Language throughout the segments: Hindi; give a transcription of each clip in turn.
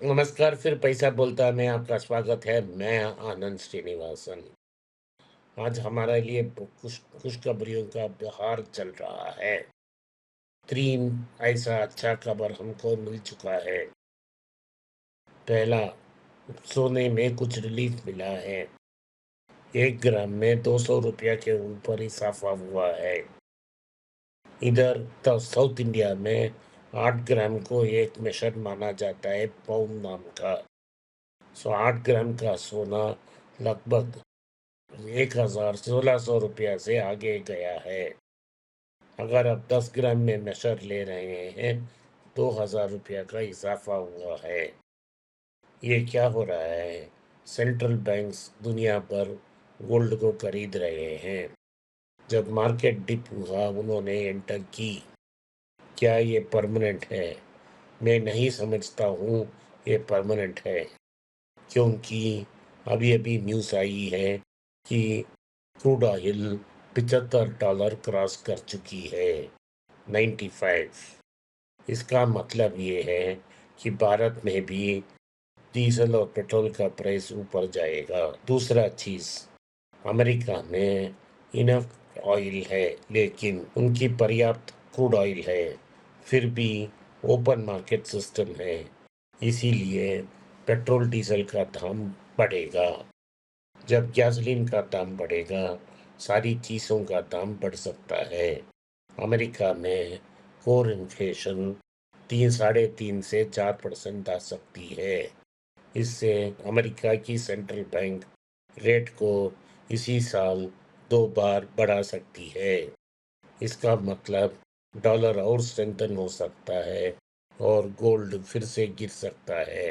नमस्कार, फिर पैसा बोलता में आपका स्वागत है। मैं आनंद श्रीनिवासन। आज हमारे लिए खुशखबरियों का बहार चल रहा है। 3 ऐसा अच्छा खबर हमको मिल चुका है। पहला, सोने में कुछ रिलीफ मिला है। 1 ग्राम में 200 रुपया के ऊपर इजाफा हुआ है। इधर तो साउथ इंडिया में 8 ग्राम को एक मेजर माना जाता है, पौन नाम का। 8 ग्राम का सोना लगभग 1600 रुपया से आगे गया है। अगर आप 10 ग्राम में मेजर ले रहे हैं, 2000 रुपया का इजाफा हुआ है। ये क्या हो रहा है? सेंट्रल बैंक्स दुनिया भर गोल्ड को खरीद रहे हैं। जब मार्केट डिप हुआ, उन्होंने एंटर की। क्या ये परमानेंट है? मैं नहीं समझता हूँ ये परमानेंट है, क्योंकि अभी अभी न्यूज़ आई है कि क्रूड ऑयल $75 क्रॉस कर चुकी है। 95। इसका मतलब ये है कि भारत में भी डीजल और पेट्रोल का प्राइस ऊपर जाएगा। दूसरा चीज़, अमेरिका में इनफ ऑयल है, लेकिन उनकी पर्याप्त क्रूड ऑयल है। फिर भी ओपन मार्केट सिस्टम है, इसीलिए पेट्रोल डीजल का दाम बढ़ेगा। जब गैसोलीन का दाम बढ़ेगा, सारी चीज़ों का दाम बढ़ सकता है। अमेरिका में कोर इन्फ्लेशन 3 साढ़े 3 से 4% आ सकती है। इससे अमेरिका की सेंट्रल बैंक रेट को इसी साल 2 बार बढ़ा सकती है। इसका मतलब डॉलर और स्ट्रेंथन हो सकता है और गोल्ड फिर से गिर सकता है।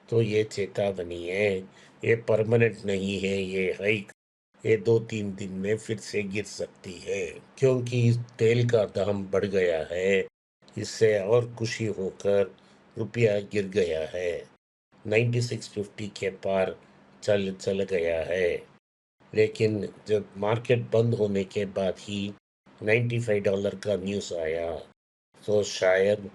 तो ये चेतावनी है, ये परमानेंट नहीं है, ये हाइक ये 2-3 दिन में फिर से गिर सकती है, क्योंकि तेल का दाम बढ़ गया है। इससे और खुशी होकर रुपया गिर गया है। 9650 के पार चल चल गया है। लेकिन जब मार्केट बंद होने के बाद ही $95 का न्यूज़ आया, तो शायद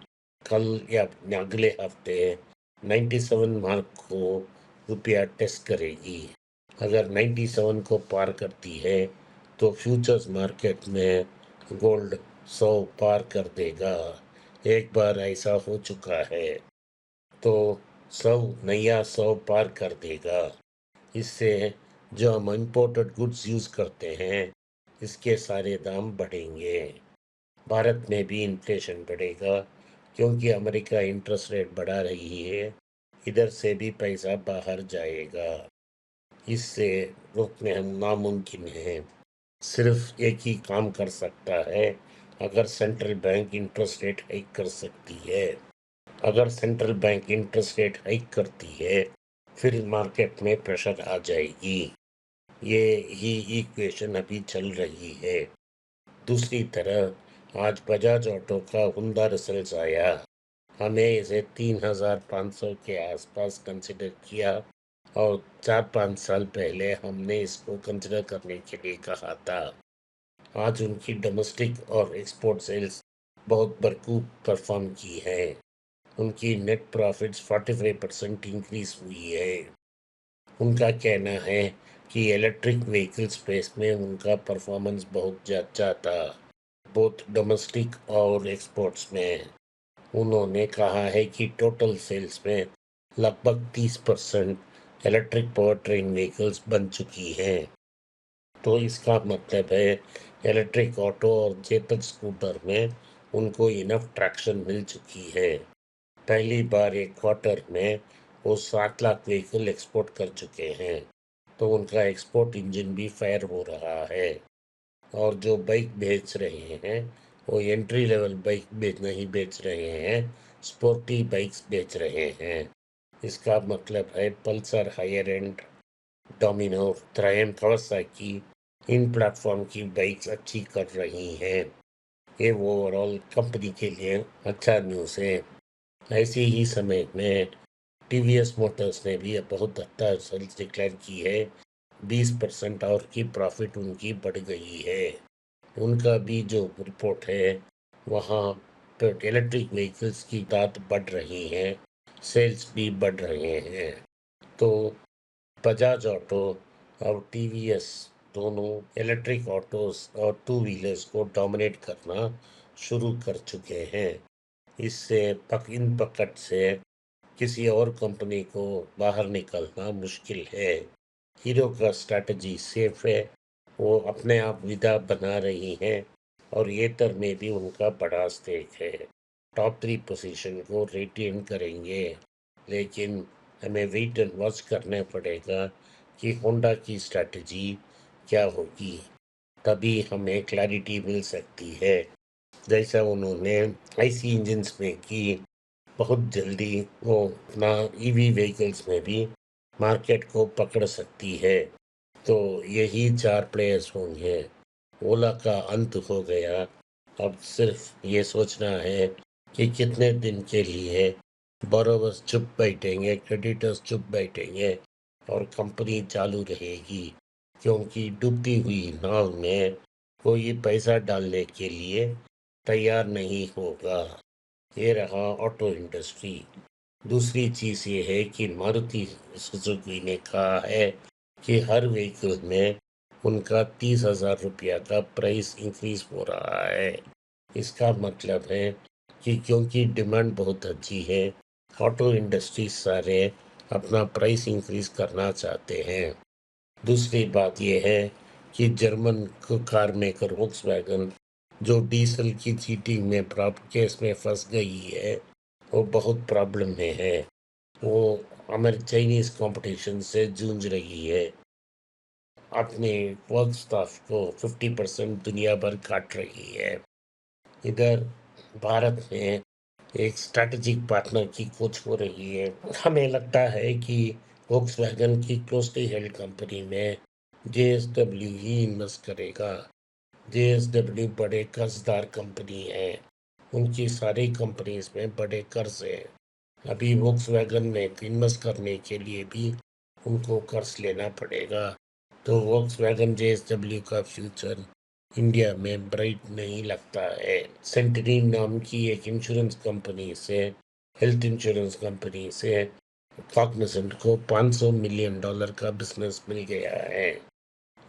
कल या अगले हफ्ते 97 मार्क को रुपया टेस्ट करेगी। अगर 97 को पार करती है, तो फ्यूचर्स मार्केट में गोल्ड 100 पार कर देगा। एक बार ऐसा हो चुका है, तो 100 नया 100 पार कर देगा। इससे जो हम इम्पोर्टेड गुड्स यूज़ करते हैं, इसके सारे दाम बढ़ेंगे। भारत में भी इन्फ्लेशन बढ़ेगा, क्योंकि अमेरिका इंटरेस्ट रेट बढ़ा रही है। इधर से भी पैसा बाहर जाएगा। इससे रोकने हम नामुमकिन है। सिर्फ एक ही काम कर सकता है, अगर central bank interest rate hike कर सकती है। अगर central bank interest rate hike करती है, फिर मार्केट में प्रेशर आ जाएगी। ये ही इक्वेशन अभी चल रही है। दूसरी तरफ आज बजाज ऑटो का उम्दा रिजल्ट आया। हमें इसे 3500 के आसपास कंसिडर किया, और 4-5 साल पहले हमने इसको कंसिडर करने के लिए कहा था। आज उनकी डोमेस्टिक और एक्सपोर्ट सेल्स बहुत भरपूर परफॉर्म की है। उनकी नेट प्रॉफिट्स 45% इंक्रीज हुई है। उनका कहना है कि इलेक्ट्रिक व्हीकल स्पेस में उनका परफॉर्मेंस बहुत अच्छा था, बोथ डोमेस्टिक और एक्सपोर्ट्स में। उन्होंने कहा है कि टोटल सेल्स में लगभग 30% इलेक्ट्रिक पावर ट्रेन व्हीकल्स बन चुकी हैं। तो इसका मतलब है इलेक्ट्रिक ऑटो और चेतक स्कूटर में उनको इनफ ट्रैक्शन मिल चुकी है। पहली बार एक क्वार्टर में वो 7 लाख व्हीकल एक्सपोर्ट कर चुके हैं, तो उनका एक्सपोर्ट इंजन भी फायर हो रहा है। और जो बाइक बेच रहे हैं, वो एंट्री लेवल बाइक नहीं बेच रहे हैं, स्पोर्टी बाइक्स बेच रहे हैं। इसका मतलब है Pulsar, higher end, Domino, Triumph, Kawasaki, इन प्लेटफॉर्म की बाइक्स अच्छी कर रही हैं। ये ओवरऑल कंपनी के लिए अच्छा न्यूज़ है। ऐसे ही समय में टीवीएस मोटर्स ने भी अब बहुत अच्छा रिजल्ट डिक्लेयर की है। 20% और की प्रॉफिट उनकी बढ़ गई है। उनका भी जो रिपोर्ट है, वहाँ पर इलेक्ट्रिक व्हीकल्स की तादाद बढ़ रही है। सेल्स भी बढ़ रहे हैं। तो बजाज ऑटो और टीवीएस दोनों इलेक्ट्रिक ऑटोस और टू व्हीलर्स को डोमिनेट करना शुरू कर चुके हैं। इससे इन पकड़ से किसी और कंपनी को बाहर निकलना मुश्किल है। हीरो का स्ट्रैटेजी सेफ है। वो अपने आप विदा बना रही हैं और येतर में भी उनका बड़ा स्टेक है। टॉप 3 पोजीशन को रिटेन करेंगे, लेकिन हमें वेट एंड वॉच करना पड़ेगा कि होंडा की स्ट्रैटेजी क्या होगी। तभी हमें क्लैरिटी मिल सकती है। जैसा उन्होंने आईसी इंजन्स में की, बहुत जल्दी वो अपना ईवी व्हीकल्स में भी मार्केट को पकड़ सकती है। तो यही 4 प्लेयर्स होंगे। ओला का अंत हो गया। अब सिर्फ ये सोचना है कि कितने दिन के लिए बोरोवर्स चुप बैठेंगे, क्रेडिटर्स चुप बैठेंगे और कंपनी चालू रहेगी, क्योंकि डूबती हुई नाव में कोई पैसा डालने के लिए तैयार नहीं होगा। ये रहा ऑटो इंडस्ट्री। दूसरी चीज़ ये है कि मारुति सुजुकी ने कहा है कि हर व्हीकल में उनका 30,000 रुपया का प्राइस इंक्रीज हो रहा है। इसका मतलब है कि क्योंकि डिमांड बहुत अच्छी है, ऑटो इंडस्ट्री सारे अपना प्राइस इंक्रीज करना चाहते हैं। दूसरी बात यह है कि जर्मन कार मेकर वोक्सवैगन, जो डीजल की चीटिंग में केस में फंस गई है, वो बहुत प्रॉब्लम में है। वो हमारे चाइनीज कंपटीशन से जूझ रही है। अपने वर्क स्टाफ को 50% दुनिया भर काट रही है। इधर भारत में एक स्ट्रैटेजिक पार्टनर की खोज हो रही है। हमें लगता है कि वोक्सवैगन की क्लोजली हेल्ड कंपनी में जेएसडब्ल्यू ही इन्वेस्ट करेगा। जेएसडब्ल्यू बड़े कर्जदार कंपनी है। उनकी सारी कंपनीज में बड़े कर्ज हैं। अभी वोक्सवैगन में इन्वेस्ट करने के लिए भी उनको कर्ज लेना पड़ेगा। तो वोक्सवैगन जेएसडब्ल्यू का फ्यूचर इंडिया में ब्राइट नहीं लगता है। सेंटरी नाम की एक इंश्योरेंस कंपनी से, हेल्थ इंश्योरेंस कंपनी से कॉग्निजेंट को $500 मिलियन का बिजनेस मिल गया है।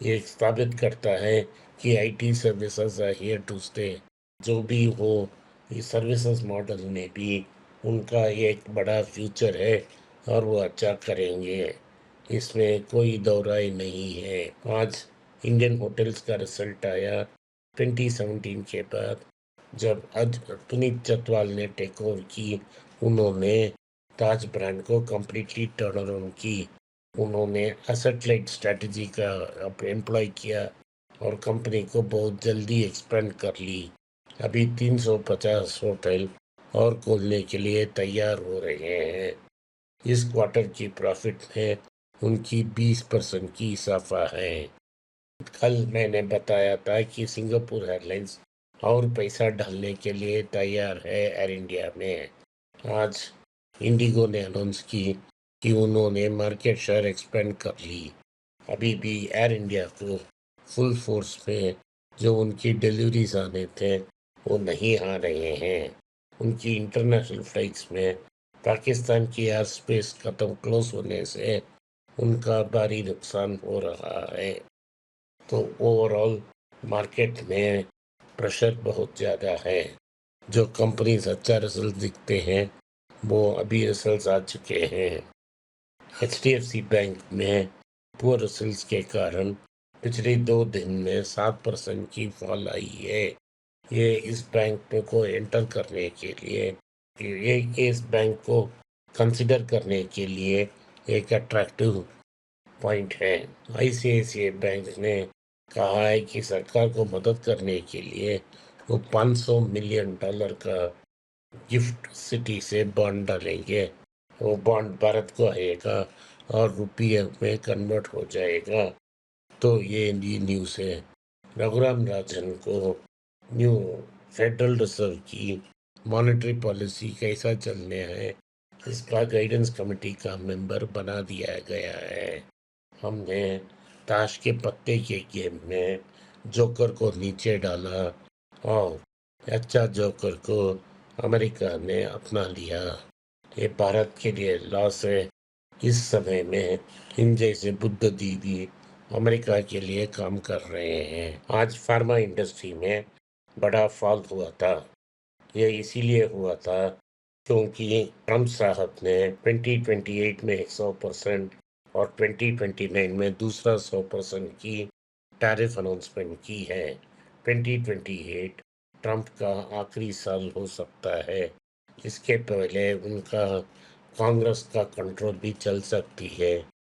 ये साबित करता है कि IT services are here to stay. जो भी हो, ये सर्विसेज मॉडल में भी उनका एक बड़ा फ्यूचर है और वो अच्छा करेंगे। इसमें कोई दो राय नहीं है। आज इंडियन होटल्स का रिजल्ट आया 2017 के बाद, जब आज पुनीत चटवाल ने टेक ओवर की। उन्होंने ताज ब्रांड को कम्प्लीटली टर्न अराउंड की। उन्होंने एसेट लाइट स्ट्रैटेजी का एम्प्लॉय किया और कंपनी को बहुत जल्दी एक्सपेंड कर ली। अभी 350 होटल और खोलने के लिए तैयार हो रहे हैं। इस क्वार्टर की प्रॉफिट में उनकी 20% की इजाफा है। कल मैंने बताया था कि सिंगापुर एयरलाइंस और पैसा डालने के लिए तैयार है एयर इंडिया में। आज इंडिगो ने अनाउंस की कि उन्होंने मार्केट शेयर एक्सपेंड कर ली। अभी भी एयर इंडिया को फुल फोर्स में जो उनकी डिलीवरीज आने थे वो नहीं आ रहे हैं। उनकी इंटरनेशनल फ्लाइट्स में पाकिस्तान की एयर स्पेस खत्म क्लोज होने से उनका भारी नुकसान हो रहा है। तो ओवरऑल मार्केट में प्रेशर बहुत ज़्यादा है। जो कंपनीज अच्छा रिजल्ट दिखते हैं वो अभी रिजल्ट आ चुके हैं। एचडीएफसी बैंक में पुअर रिजल्ट्स के कारण पिछले 2 दिन में 7% की फॉल आई है। ये इस बैंक को एंटर करने के लिए, ये इस बैंक को कंसिडर करने के लिए एक अट्रैक्टिव पॉइंट है। आईसीआईसीआई बैंक ने कहा है कि सरकार को मदद करने के लिए वो $500 मिलियन का गिफ्ट सिटी से बॉन्ड डालेंगे। वो बॉन्ड भारत को आएगा और रुपये में कन्वर्ट हो जाएगा। तो ये न्यूज़ है। रघुराम राजन को न्यू फेडरल रिजर्व की मॉनेटरी पॉलिसी कैसा चलने है, इसका गाइडेंस कमेटी का मेंबर बना दिया गया है। हमने ताश के पत्ते के गेम में जोकर को नीचे डाला और अच्छा जोकर को अमेरिका ने अपना लिया। ये भारत के लिए लॉस है। इस समय में इन जैसे बुद्ध दीदी अमेरिका के लिए काम कर रहे हैं। आज फार्मा इंडस्ट्री में बड़ा फॉल हुआ था। ये इसीलिए हुआ था क्योंकि ट्रम्प साहब ने 2028 में 100% और 2029 में दूसरा 100% की टैरिफ अनाउंसमेंट की है। 2028 ट्रम्प का आखिरी साल हो सकता है। इसके पहले उनका कांग्रेस का कंट्रोल भी चल सकती है।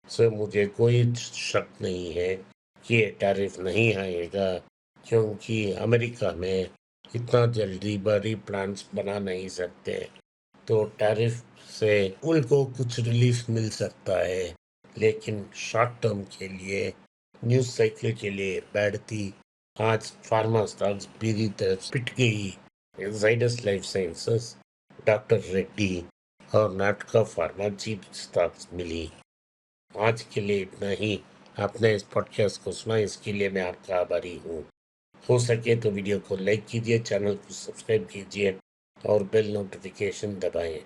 सो मुझे कोई शक नहीं है कि ये टैरिफ नहीं आएगा, क्योंकि अमेरिका में इतना जल्दी बड़ी प्लान्स बना नहीं सकते। तो टैरिफ से उनको कुछ रिलीफ मिल सकता है, लेकिन शॉर्ट टर्म के लिए न्यूज साइकिल के लिए बैड थी। आज फार्मा स्टॉक्स पूरी तरह पिट गई। Zydus life sciences, doctor Reddy और नाटका फार्मा चीप स्टॉक्स मिली। आज के लिए इतना ही। आपने इस पॉडकास्ट को सुना, इसके लिए मैं आपका आभारी हूँ। हो सके तो वीडियो को लाइक कीजिए, चैनल को सब्सक्राइब कीजिए और बेल नोटिफिकेशन दबाएं।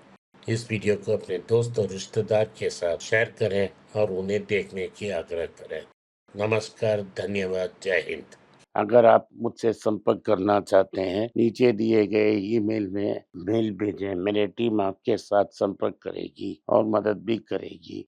इस वीडियो को अपने दोस्त और रिश्तेदार के साथ शेयर करें और उन्हें देखने की आग्रह करें। नमस्कार, धन्यवाद, जय हिंद। अगर आप मुझसे संपर्क करना चाहते हैं, नीचे दिए गए ईमेल में मेल भेजें। मेरी टीम आपके साथ संपर्क करेगी और मदद भी करेगी।